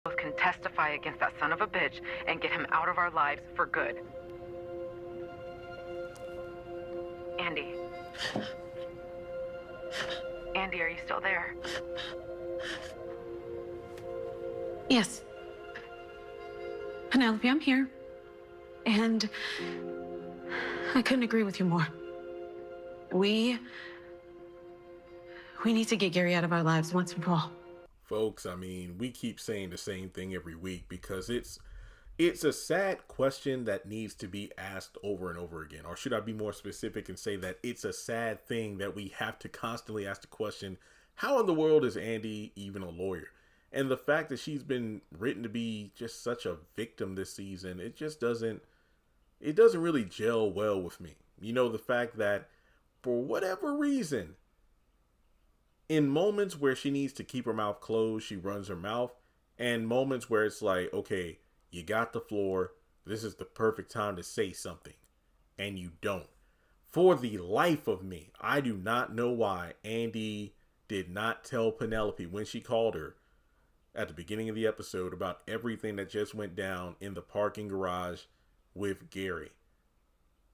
both can testify against that son of a bitch and get him out of our lives for good. Andi. Andi, are you still there? Yes. Penelope, I'm here. And I couldn't agree with you more. We need to get Gary out of our lives once and for all. Folks, I mean, we keep saying the same thing every week because it's a sad question that needs to be asked over and over again. Or should I be more specific and say that it's a sad thing that we have to constantly ask the question, how in the world is Andi even a lawyer? And the fact that she's been written to be just such a victim this season, it doesn't really gel well with me. You know, the fact that for whatever reason, in moments where she needs to keep her mouth closed, she runs her mouth. And moments where it's like, okay, you got the floor. This is the perfect time to say something. And you don't. For the life of me, I do not know why Andi did not tell Penelope when she called her at the beginning of the episode about everything that just went down in the parking garage with Gary.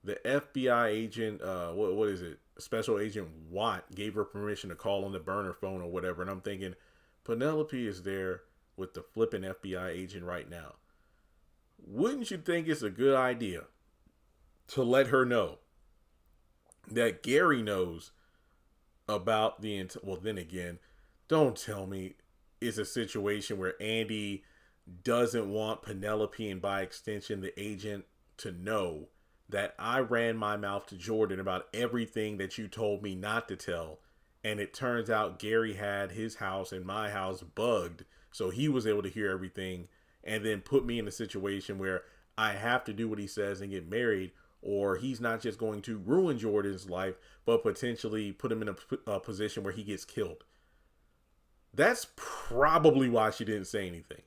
The FBI agent, what is it? Special Agent Watt gave her permission to call on the burner phone or whatever. And I'm thinking, Penelope is there with the flipping FBI agent right now. Wouldn't you think it's a good idea to let her know that Gary knows about the... Well, then again, don't tell me it's a situation where Andi doesn't want Penelope and by extension the agent to know that I ran my mouth to Jordan about everything that you told me not to tell. And it turns out Gary had his house and my house bugged, so he was able to hear everything and then put me in a situation where I have to do what he says and get married, or he's not just going to ruin Jordan's life, but potentially put him in a position where he gets killed. That's probably why she didn't say anything.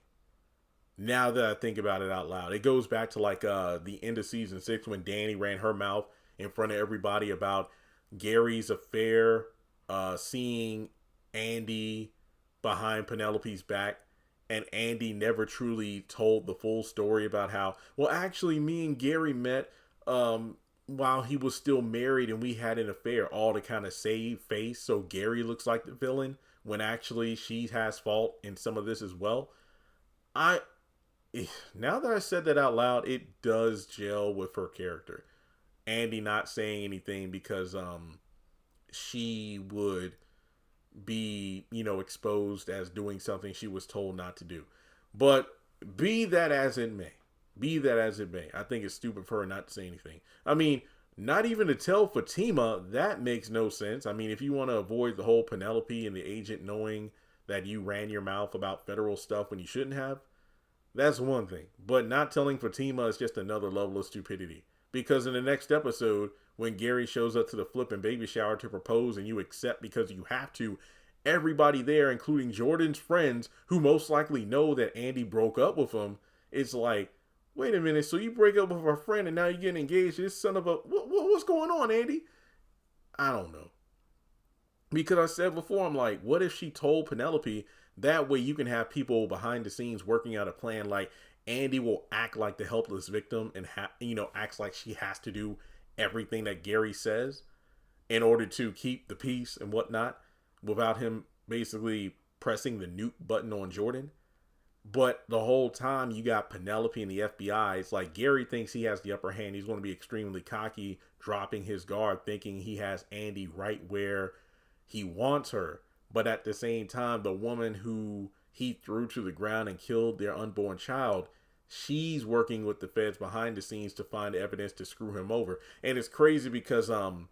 Now that I think about it out loud, it goes back to like the end of season 6 when Danny ran her mouth in front of everybody about Gary's affair, seeing Andi behind Penelope's back, and Andi never truly told the full story about how, well, actually me and Gary met while he was still married and we had an affair, all to kind of save face so Gary looks like the villain when actually she has fault in some of this as well. Now that I said that out loud, it does gel with her character. Andi not saying anything because she would be, exposed as doing something she was told not to do. But be that as it may, I think it's stupid for her not to say anything. I mean, not even to tell Fatima, that makes no sense. I mean, if you want to avoid the whole Penelope and the agent knowing that you ran your mouth about federal stuff when you shouldn't have, that's one thing. But not telling Fatima is just another level of stupidity. Because in the next episode, when Gary shows up to the flipping baby shower to propose and you accept because you have to, everybody there, including Jordan's friends, who most likely know that Andi broke up with him, it's like, wait a minute, so you break up with a friend and now you're getting engaged to this son of a... What's going on, Andi? I don't know. Because I said before, I'm like, what if she told Penelope? That way you can have people behind the scenes working out a plan. Like Andi will act like the helpless victim and acts like she has to do everything that Gary says in order to keep the peace and whatnot without him basically pressing the nuke button on Jordan. But the whole time you got Penelope and the FBI, it's like Gary thinks he has the upper hand. He's going to be extremely cocky, dropping his guard, thinking he has Andi right where he wants her. But at the same time, the woman who he threw to the ground and killed their unborn child, she's working with the feds behind the scenes to find evidence to screw him over. And it's crazy because the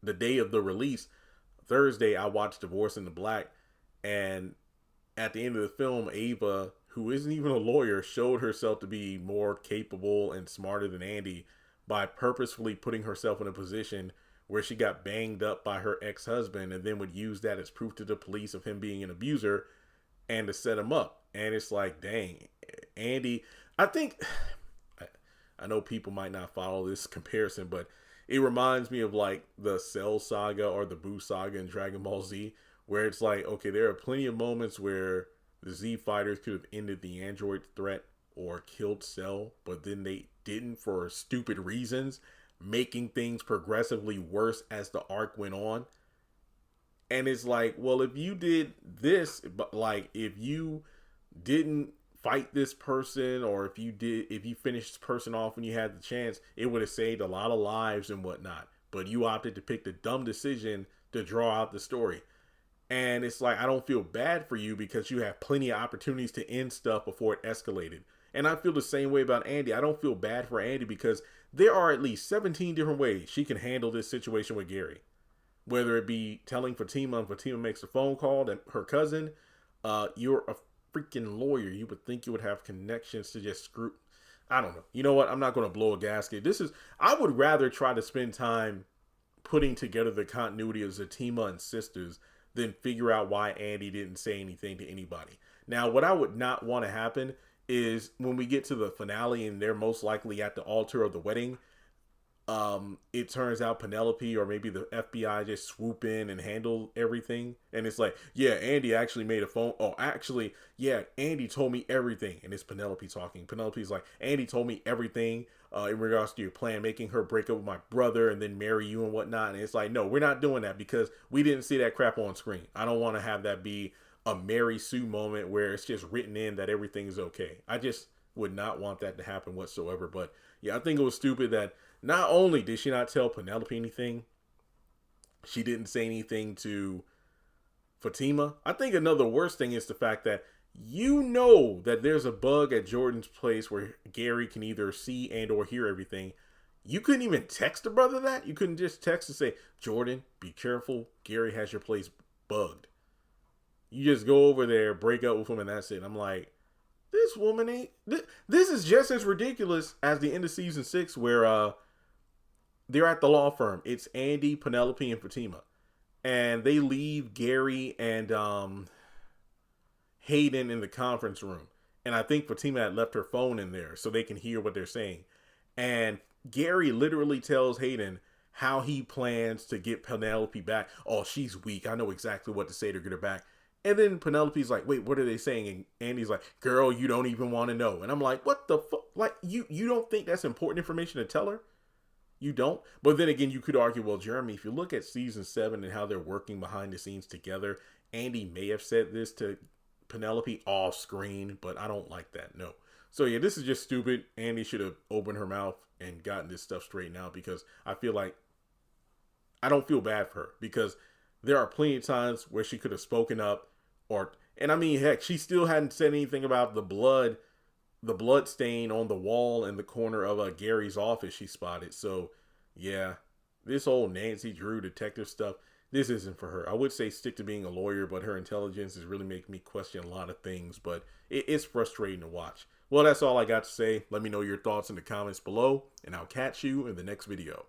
day of the release, Thursday, I watched Divorce in the Black, and at the end of the film, Ava, who isn't even a lawyer, showed herself to be more capable and smarter than Andi by purposefully putting herself in a position where she got banged up by her ex-husband and then would use that as proof to the police of him being an abuser and to set him up. And it's like, dang, Andi, I think, I know people might not follow this comparison, but it reminds me of like the Cell saga or the Boo saga in Dragon Ball Z, where it's like, okay, there are plenty of moments where the Z fighters could have ended the android threat or killed Cell, but then they didn't for stupid reasons, making things progressively worse as the arc went on. And it's like, well, if you did this, but like if you didn't fight this person, or if you finished this person off when you had the chance, it would have saved a lot of lives and whatnot. But you opted to pick the dumb decision to draw out the story. And it's like, I don't feel bad for you because you have plenty of opportunities to end stuff before it escalated. And I feel the same way about Andi. I don't feel bad for Andi because there are at least 17 different ways she can handle this situation with Gary. Whether it be telling Fatima and Fatima makes a phone call to her cousin, you're a freaking lawyer. You would think you would have connections to just screw. I don't know. You know what? I'm not going to blow a gasket. I would rather try to spend time putting together the continuity of Zatima and Sistas than figure out why Andi didn't say anything to anybody. Now, what I would not want to happen is when we get to the finale and they're most likely at the altar of the wedding, it turns out Penelope or maybe the FBI just swoop in and handle everything. And it's like, yeah, Andi actually made a phone. Oh, actually, yeah, Andi told me everything. And it's Penelope talking. Penelope's like, Andi told me everything in regards to your plan, making her break up with my brother and then marry you and whatnot. And it's like, no, we're not doing that because we didn't see that crap on screen. I don't want to have that be a Mary Sue moment where it's just written in that everything is okay. I just would not want that to happen whatsoever. But yeah, I think it was stupid that not only did she not tell Penelope anything, she didn't say anything to Fatima. I think another worst thing is the fact that you know that there's a bug at Jordan's place where Gary can either see and or hear everything. You couldn't even text the brother that? You couldn't just text and say, Jordan, be careful. Gary has your place bugged. You just go over there, break up with him, and that's it. I'm like, this woman ain't... This is just as ridiculous as the end of season 6 where they're at the law firm. It's Andi, Penelope, and Fatima. And they leave Gary and Hayden in the conference room. And I think Fatima had left her phone in there so they can hear what they're saying. And Gary literally tells Hayden how he plans to get Penelope back. Oh, she's weak. I know exactly what to say to get her back. And then Penelope's like, wait, what are they saying? And Andy's like, girl, you don't even want to know. And I'm like, what the fuck? Like, you don't think that's important information to tell her? You don't? But then again, you could argue, well, Jeremy, if you look at season 7 and how they're working behind the scenes together, Andi may have said this to Penelope off screen, but I don't like that. No. So yeah, this is just stupid. Andi should have opened her mouth and gotten this stuff straightened out because I feel like I don't feel bad for her because there are plenty of times where she could have spoken up and I mean, heck, she still hadn't said anything about the blood stain on the wall in the corner of Gary's office she spotted. So yeah, this whole Nancy Drew detective stuff, this isn't for her. I would say stick to being a lawyer, but her intelligence is really making me question a lot of things, but it's frustrating to watch. Well, that's all I got to say. Let me know your thoughts in the comments below, and I'll catch you in the next video.